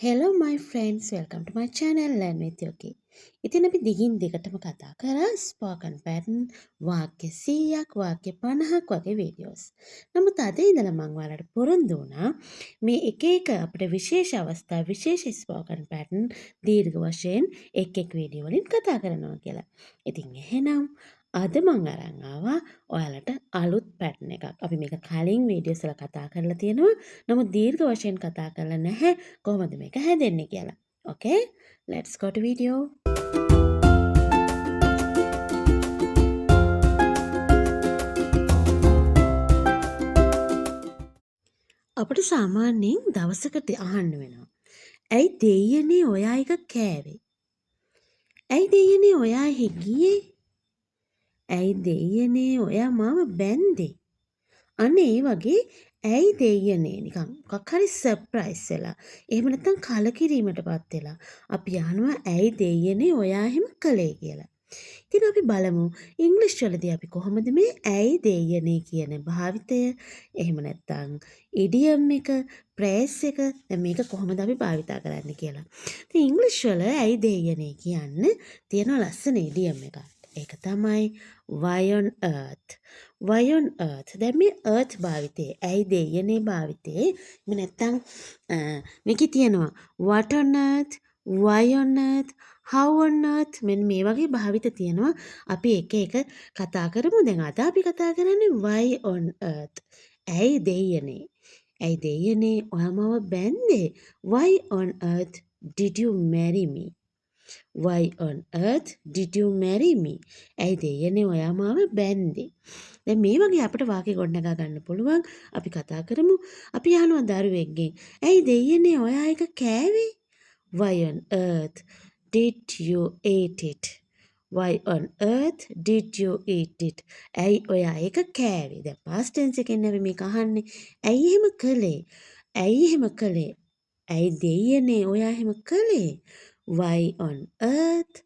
Hello my friends, welcome to my channel Learn with Yuki. ඉතින් අපි දිගින් දිගටම කතා කරා ස්පෝකන් පැටර්න් වාක්‍ය 100ක් වාක්‍ය 50ක් වගේ වීඩියෝස්. නමුත් අද ඉඳලා මම ඔයාලට පොරොන්දු වුණා මේ එක එක අපිට විශේෂ අවස්ථා විශේෂ ස්පෝකන් පැටර්න් දීර්ඝ වශයෙන් එක් එක් වීඩියෝ වලින් කතා කරනවා කියලා. ඉතින් එහෙනම් අද මම අරන් ආවා ඔයාලට අලුත් පැටර්න් එකක්. අපි මේක කලින් වීඩියෝස් වල කතා කරලා තියෙනවා. නමුත් දීර්ඝ වශයෙන් කතා කරලා නැහැ කොහොමද මේක හැදෙන්නේ කියලා. Okay? Let's go to video. අපට සාමාන්‍යයෙන් දවසකට අහන්න වෙනවා. ඇයි දෙයියනේ ඔයා එක කෑවේ? ඇයි දෙයියනේ ඔයා එහෙ ගියේ? ඇයි දෙයියනේ ඔයා මාව බැන්දේ? අන්න ඒ වගේ ඇයි දෙයියනේ නිකන් මොකක් හරි සර්ප්‍රයිස් වෙලා. එහෙම නැත්නම් කලකිරීමටපත් වෙලා. අපි අහනවා ඇයි දෙයියනේ ඔයා එහෙම කළේ කියලා. ඉතින් අපි බලමු ඉංග්‍රීසි වලදී අපි කොහොමද මේ ඇයි දෙයියනේ කියන භාවිතය එහෙම නැත්නම් ඉඩියම් එක ප්‍රේස් එක දැන් මේක කොහොමද අපි භාවිතා කරන්නේ කියලා. ඉතින් ඉංග්‍රීසි වල ඇයි දෙයියනේ කියන්න තියෙන ලස්සන ඉඩියම් එකක්. ඒක තමයි why on earth. why on earth. දැන් මේ earth භාවිතේ ඇයි දෙයියනේ භාවිතේ එහෙම නැත්නම් මේකේ තියෙනවා what on earth, why on earth, how on earth මෙන්න මේ වගේ භාවිත තියෙනවා. අපි එක එක කතා කරමු. දැන් අද අපි කතා කරන්නේ why on earth. ඇයි දෙයියනේ? ඇයි දෙයියනේ ඔයා මාව බැන්දේ? Why on earth did you marry me? Why on earth did you marry me? ඇයි දෙයියනේ ඔයා මාව බැන්දේ? දැන් මේ වගේ අපිට වාක්‍ය ගොඩනගා ගන්න පුළුවන්. අපි කතා කරමු. අපි අහනවා දරුවෙක්ගෙන් ඇයි දෙයියනේ ඔයා එක කෑවේ? Why on earth did you eat it? Why on earth did you eat it? ඇයි ඔයා ඒක කෑවේ? දැන් past tense එකෙන් අපි මේක අහන්නේ. ඇයි එහෙම කළේ? ඇයි එහෙම කළේ? ඇයි දෙයියනේ ඔයා එහෙම කළේ? Why on earth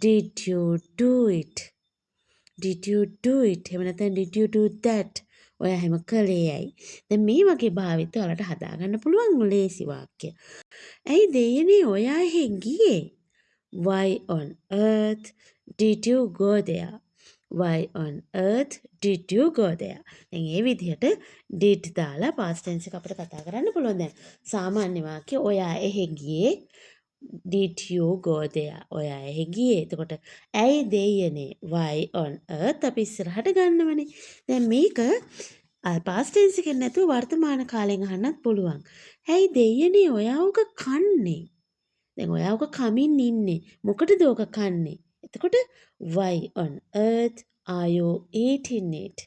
did you do it? Did you do it? එහෙම නැත්නම් did you do that? ඔයා එහෙම කළේ ඇයි? දැන් මේ වගේ භාවිත වලට හදාගන්න පුළුවන් ලේසි වාක්‍ය. ඇයි දෙයියනේ ඔයා එහෙ ගියේ? Why on earth did you go there? Why on earth did you go there? දැන් මේ විදිහට did දාලා past tense එක අපිට කතා කරන්න පුළුවන්. දැන් සාමාන්‍ය වාක්‍ය ඔයා එහෙ ගියේ did you go there? ඔයා එහෙ ගියේ. එතකොට ඇයි දෙයියනේ why on earth අපි ඉස්සරහට ගන්නවනේ. දැන් මේක past tense එකෙන් නැතුව වර්තමාන කාලෙන් අහන්නත් පුළුවන්. ඇයි දෙයියනේ ඔයා උක කන්නේ? දැන් ඔයා උක කමින් ඉන්නේ. මොකටද ඕක කන්නේ? එතකොට why on earth are you eating it?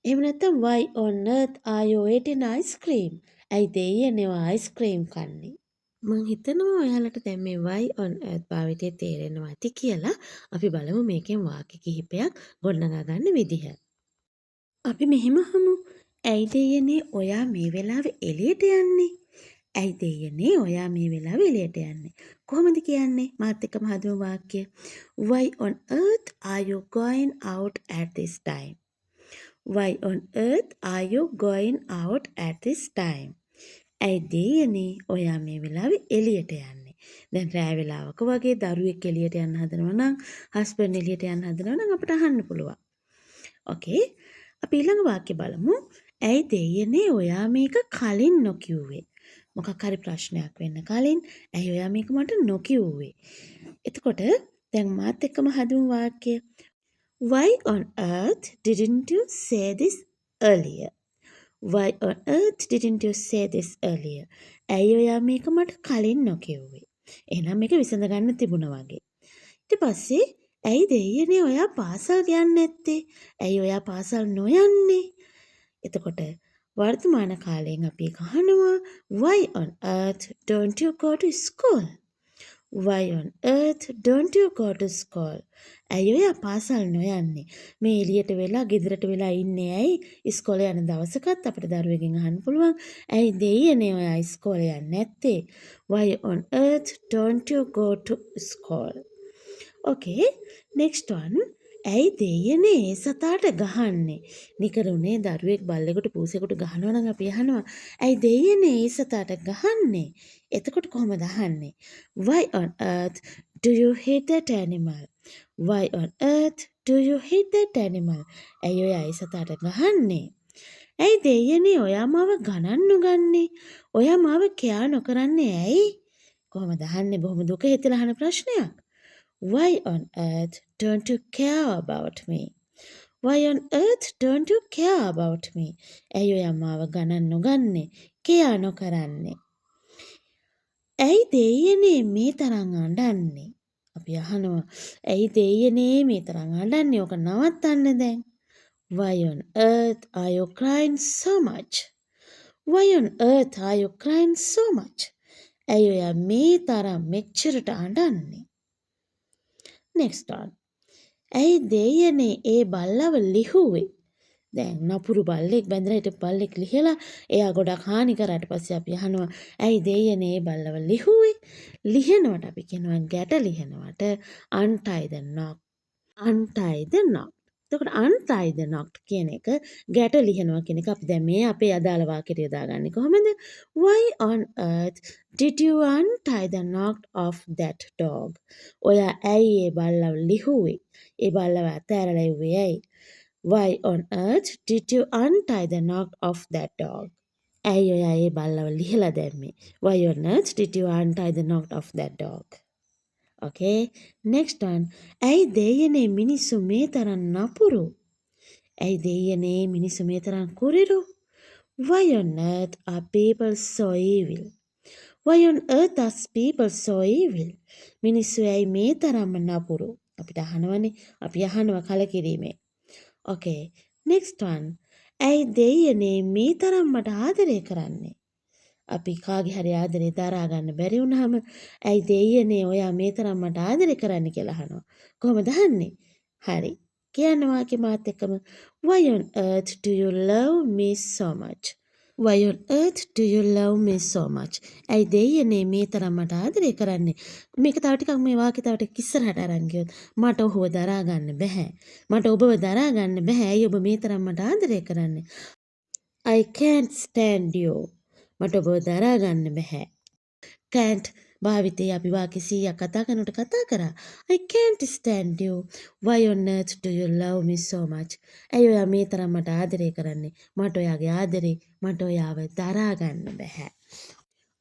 එහෙම නැත්නම් why on earth are you eating ice cream? ඇයි දෙයියනේ ඔයා ice cream කන්නේ? මං හිතනවා ඔයාලට දැන් මේ why on earth භාවිතය තේරෙනවා ඇති කියලා. අපි බලමු මේකෙන් වාක්‍ය කිහිපයක් ගොඩනගා ගන්න විදිහ. අපි මෙහෙම අහමු. ඇයි දෙයියනේ ඔයා මේ වෙලාවේ එළියට යන්නේ? ඇයි දෙයියනේ ඔයා මේ වෙලාවේ එළියට යන්නේ? කොහොමද කියන්නේ? මාත් එක්කම හදමු වාක්‍ය. Why on earth are you going out at this time? Why on earth are you going out at this time? ඇයි දෙයියනේ ඔයා මේ වෙලාවේ එළියට යන්නේ? දැන් රෑ වෙලාවක වගේ දරුවෙක් එළියට යන්න හදනවා නම් හස්බන්ඩ් එළියට යන්න හදනවා නම් අපිට අහන්න පුළුවන්. ඕකේ. අපි ඊළඟ වාක්‍ය බලමු. ඇයි දෙයියනේ ඔයා මේක කලින් නොකියුවේ? මොකක් හරි ප්‍රශ්නයක් වෙන්න කලින් ඇයි ඔයා මේක මට නොකියුවේ? එතකොට දැන් මාත් එක්කම හදමු වාක්‍ය. Why on earth didn't you say this earlier? Why on earth didn't you say this earlier? ඇයි ඔයා මේක මට කලින් නොකියුවේ? එහෙනම් මේක විසඳ ගන්න තිබුණා වගේ. ඊට පස්සේ ඇයි දෙයියනේ ඔයා පාසල් යන්නේ නැත්තේ? ඇයි ඔයා පාසල් නොයන්නේ? එතකොට වර්තමාන කාලයෙන් අපි අහනවා why on earth don't you go to school? Why on earth don't you go to school? ඇයි ඔයා පාසල් නොයන්නේ? මේ එළියට වෙලා ගෙදරට වෙලා ඉන්නේ ඇයි? ඉස්කෝලේ යන දවසකත් අපිට දරුවෙක්ගෙන් අහන්න පුළුවන්. ඇයි දෙයියනේ ඔයා ඉස්කෝලේ යන්නේ නැත්තේ? Why on earth don't you go to school? Okay, next one. ඇයි දෙයනේ ඒ සතාට ගහන්නේ? නිකරුණේ දරුවෙක් බල්ලෙකුට පූසෙකුට ගහනවා නම් අපි අහනවා ඇයි දෙයනේ ඒ සතාට ගහන්නේ? එතකොට කොහොමද අහන්නේ? Why on earth do you hate that animal? Why on earth do you hate that animal? ඇයි ඔය ඒ සතාට ගහන්නේ? ඇයි දෙයනේ ඔයා මාව ගණන් නොගන්නේ? ඔයා මාව කෙයා නොකරන්නේ ඇයි? කොහොමද අහන්නේ? බොහොම දුක හිතලා අහන ප්‍රශ්නයක්. Why on earth don't you care about me? Why on earth don't you care about me? ඇයි ඔයා මාව ගණන් නොගන්නේ? කෙයා නොකරන්නේ? ඇයි දෙයනේ මේ තරම් අඬන්නේ? අපි අහනවා ඇයි දෙයනේ මේ තරම් අඬන්නේ? ඔක නවත්තන්න දැන්. Why on earth are you crying so much? Why on earth are you crying so much? ඇයි ඔයා මේ තරම් මෙච්චරට අඬන්නේ? Next one. ඇයි දෙයනේ ඒ බල්ලව ලිහුවේ? දැන් නපුරු බල්ලෙක් බැඳලා හිටපු බල්ලෙක් ලිහලා එයා ගොඩක් හානි කරාට පස්සේ අපි අහනවා ඇයි දෙයනේ ඒ බල්ලව ලිහුවේ? ලිහනවට අපි කියනවා ගැට ලිහනවට untie the knot. untie the knot. එතකොට untie the knot කියන එක ගැට ලිහනවා කියන එක අපි දැන් මේ අපේ අදාළ වාක්‍යයට යොදාගන්නේ කොහොමද? Why on earth did you untie the knot of that dog? ඔයා ඇයි ඒ බල්ලව ලිහුවේ? ඒ බල්ලව අතෑරලා ඉව්වේ ඇයි? Why on earth did you untie the knot of that dog? ඇයි ඔයා ඒ බල්ලව ලිහලා දැම්මේ? Why on earth did you untie the knot of that dog? Okay, next one. ඇයි දෙයනේ මිනිස්සු මේ තරම් නපුරු? ඇයි දෙයනේ මිනිස්සු මේ තරම් කුරිරු? Why on earth are people so evil? Why on earth are people so evil? මිනිස්සු ඇයි මේ තරම්ම නපුරු? අපිට අහනවනේ. අපි අහනවා කලකිරීමේ. Okay, next one. ඇයි දෙයනේ මේ තරම් මට ආදරය කරන්නේ? අපි කාගේ හරි ආදරේ දරා ගන්න බැරි වුණාම ඇයි දෙයියනේ ඔයා මේ තරම් මට ආදරේ කරන්න කියලා අහනවා. කොහොමද අහන්නේ? හරි. කියන්න වාක්‍ය මාත් එක්කම Why on earth do you love me so much? Why on earth do you love me so much? ඇයි දෙයියනේ මේ තරම් මට ආදරේ කරන්නේ? මේක තව ටිකක් මේ වාක්‍ය තව ටිකක් ඉස්සරහට අරන් ගියොත් මට ඔහුව දරා ගන්න බෑ. මට ඔබව දරා ගන්න බෑ. ඇයි ඔබ මේ තරම් මට ආදරේ කරන්නේ? I can't stand you. මට ඔබව දරා ගන්න බෑ. can't භාවිතේ අපි වාක්‍ය 100ක් කතා කරනකොට කතා කරා. I can't stand you. Why on earth do you love me so much? ඇයි ඔයා මේ තරම් මට ආදරය කරන්නේ? මට ඔයාගේ ආදරේ මට ඔයාව දරා ගන්න බෑ.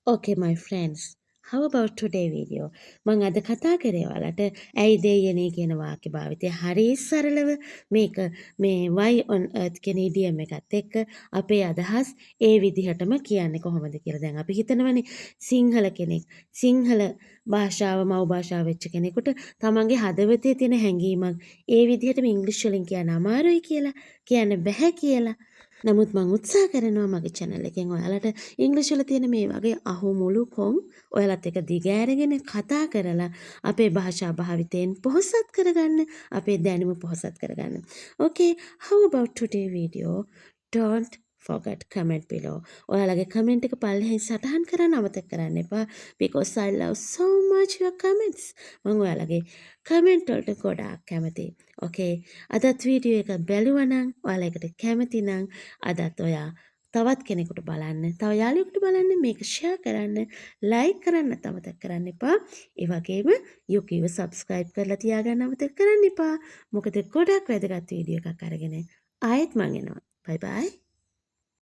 Okay my friends. How about today video? මම අද කතා කරේ ඔයාලට ඇයි දෙයනේ කියන වාක්‍ය භාවිතය හරි සරලව මේක මේ why on earth කියන idiom එකත් එක්ක අපේ අදහස් ඒ විදිහටම කියන්නේ කොහොමද කියලා. දැන් අපි හිතනවනේ සිංහල කෙනෙක් සිංහල භාෂාව මව් භාෂාව වෙච්ච කෙනෙකුට තමන්ගේ හදවතේ තියෙන හැඟීමක් ඒ විදිහටම ඉංග්‍රීසි වලින් කියන්න අමාරුයි කියලා කියන්න බෑ කියලා. නමුත් මම උත්සාහ කරනවා මගේ channel එකෙන් ඔයාලට ඉංග්‍රීසි වල තියෙන මේ වගේ අහු මුළු කොන් ඔයාලත් එක්ක දිගෑරගෙන කතා කරලා අපේ භාෂා භාවිතයෙන් පොහොසත් කරගන්න අපේ දැනුම පොහොසත් කරගන්න. Okay, how about today video? Don't forget comment below. ඔයාලගේ comment එක පල්ලෙහින් සටහන් කරන්න අමතක කරන්න එපා because I love so much your comments. මම ඔයාලගේ comment වලට ගොඩාක් කැමතියි. Okay, අදත් වීඩියෝ එක බැලුවා නම් ඔයාලා ඒකට කැමති නම් අදත් ඔයා තවත් කෙනෙකුට බලන්න, තව යාළුවෙකුට බලන්න, මේක share කරන්න, like කරන්න අමතක කරන්න එපා. ඒ වගේම Yukiව subscribe කරලා තියාගන්න අමතක කරන්න එපා. මොකද ගොඩක් වැදගත් වීඩියෝ එකක් අරගෙන ආයෙත් මම එනවා. Bye bye.